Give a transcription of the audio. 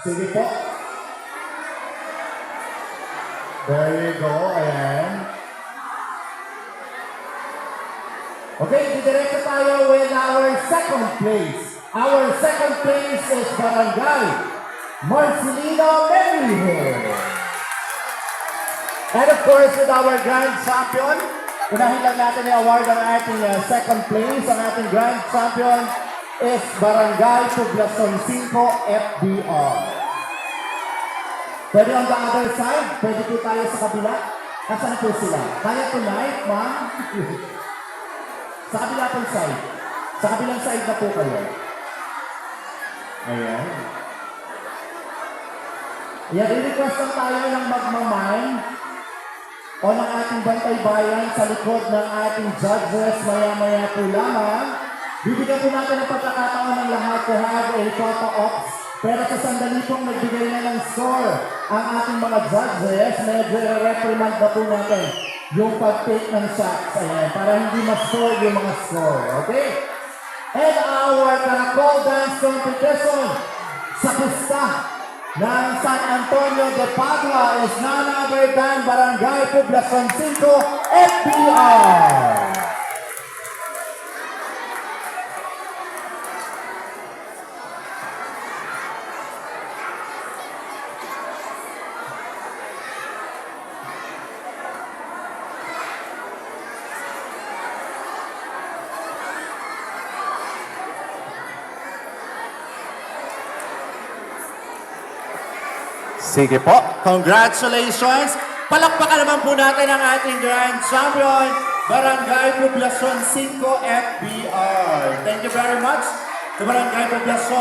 Sige po. There you go. Ayan. Okay, didiretso tayo with our second place. Our second place is Barangay Marcelino Maryhill. And of course, with our grand champion, unahin lang natin i-award ang ating second place. Ang ating grand champion is Barangay Poblacion 5 FBR. Pwede on the other side, pwede po tayo sa kabila. Nasaan po sila? Kaya tonight, ma'am? Sa kabila pong side. Sa kabilang side na po kayo. Ayan. Yan, i-request lang tayo ng magmamay o ng ating bantay bayan sa likod ng ating judges maya-maya po lamang. Bibigyan po natin ang pagkakataon ng lahat to have a photo ops. Pero sa sandali pong nagbigay na ng score ang ating mga judges, medyo reprimand na po natin yung pag-take ng shots. Ayan, para hindi ma-score yung mga score. Okay? And our Caracol Dance Competition sa pusta ng San Antonio de Padua is none other than Barangay Poblacion 5 FBR. Sige po. Congratulations. Palakpakan naman po natin ang ating grand champion, Barangay Poblacion 5 FBR. Thank you very much to Barangay Poblacion.